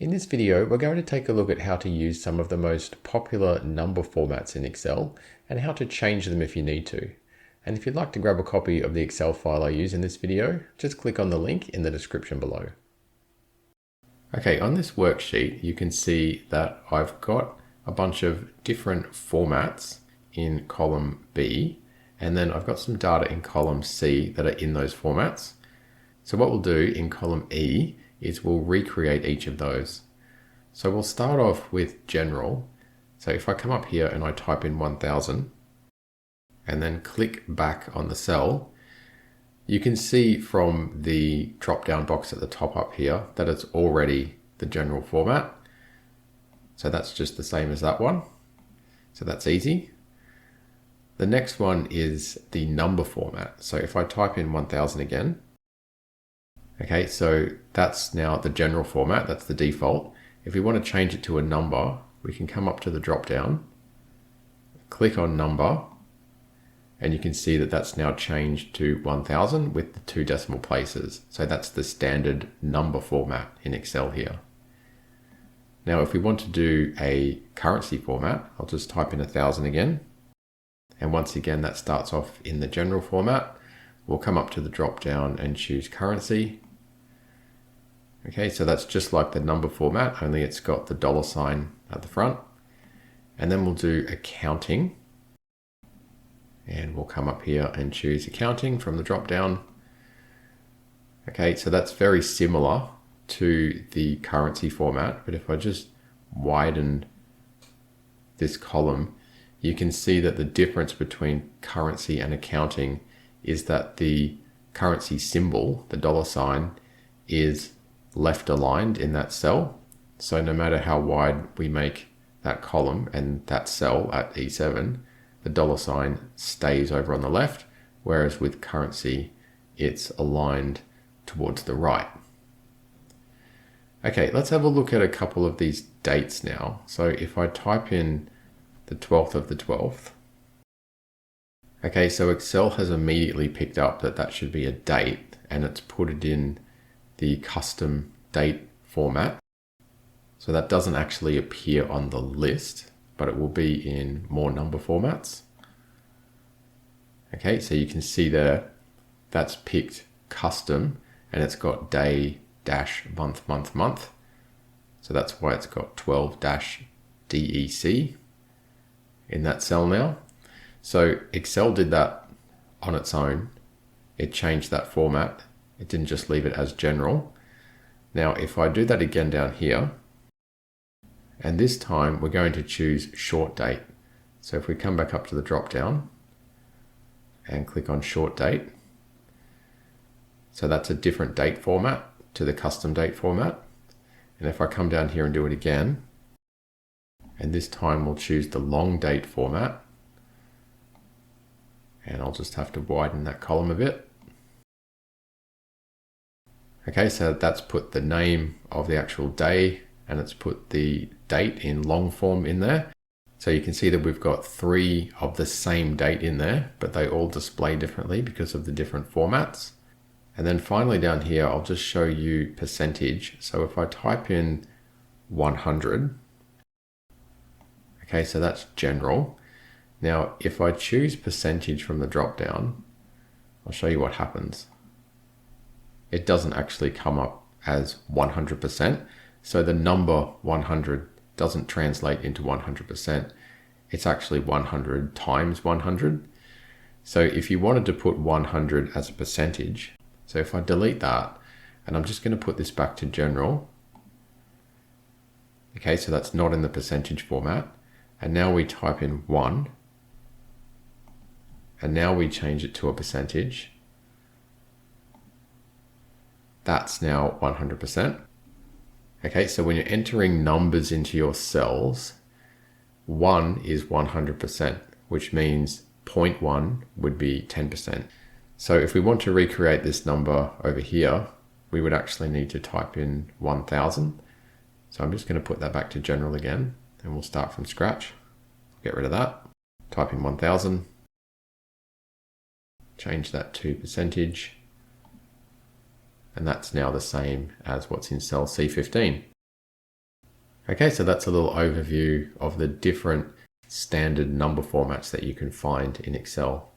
In this video, we're going to take a look at how to use some of the most popular number formats in Excel and how to change them if you need to. And if you'd like to grab a copy of the Excel file I use in this video, just click on the link in the description below. Okay, on this worksheet, you can see that I've got a bunch of different formats in column B, and then I've got some data in column C that are in those formats. So what we'll do in column E is we'll recreate each of those. So we'll start off with general. So if I come up here and I type in 1000 and then click back on the cell, you can see from the drop down box at the top up here that it's already the general format. So that's just the same as that one. So that's easy. The next one is the number format. So if I type in 1000 again, okay, so that's now the general format, that's the default. If we want to change it to a number, we can come up to the drop down, click on number, and you can see that that's now changed to 1000 with the 2 decimal places. So that's the standard number format in Excel here. Now, if we want to do a currency format, I'll just type in 1000 again. And once again, that starts off in the general format. We'll come up to the drop down and choose currency. Okay, so that's just like the number format, only it's got the $ at the front. And then we'll do accounting. And we'll come up here and choose accounting from the drop down. Okay, so that's very similar to the currency format, but if I just widen this column, you can see that the difference between currency and accounting is that the currency symbol, the $ is left aligned in that cell. So no matter how wide we make that column and that cell at E7, the $ stays over on the left, whereas with currency, it's aligned towards the right. Okay, let's have a look at a couple of these dates now. So if I type in the 12th of the 12th, okay, so Excel has immediately picked up that that should be a date, and it's put it in the custom date format. So that doesn't actually appear on the list, but it will be in more number formats. Okay, so you can see there, that's picked custom, and it's got day dash month, month, month. So that's why it's got 12 dash DEC in that cell now. So Excel did that on its own. It changed that format. It didn't just leave it as general. Now, if I do that again down here, and this time we're going to choose short date. So if we come back up to the drop down and click on short date, so that's a different date format to the custom date format. And if I come down here and do it again, and this time we'll choose the long date format, and I'll just have to widen that column a bit. Okay, so that's put the name of the actual day and it's put the date in long form in there. So you can see that we've got 3 of the same date in there, but they all display differently because of the different formats. And then finally down here, I'll just show you percentage. So if I type in 100, okay, so that's general. Now, if I choose percentage from the drop down, I'll show you what happens. It doesn't actually come up as 100%. So the number 100 doesn't translate into 100%. It's actually 100 times 100. So if you wanted to put 100 as a percentage, so if I delete that, and I'm just going to put this back to general. Okay, so that's not in the percentage format. And now we type in 1. And now we change it to a percentage. That's now 100%. Okay, so when you're entering numbers into your cells, 1 is 100%, which means 0.1 would be 10%. So if we want to recreate this number over here, we would actually need to type in 1000. So I'm just going to put that back to general again, and we'll start from scratch. Get rid of that. Type in 1000. Change that to percentage. And that's now the same as what's in cell C15. Okay, so that's a little overview of the different standard number formats that you can find in Excel.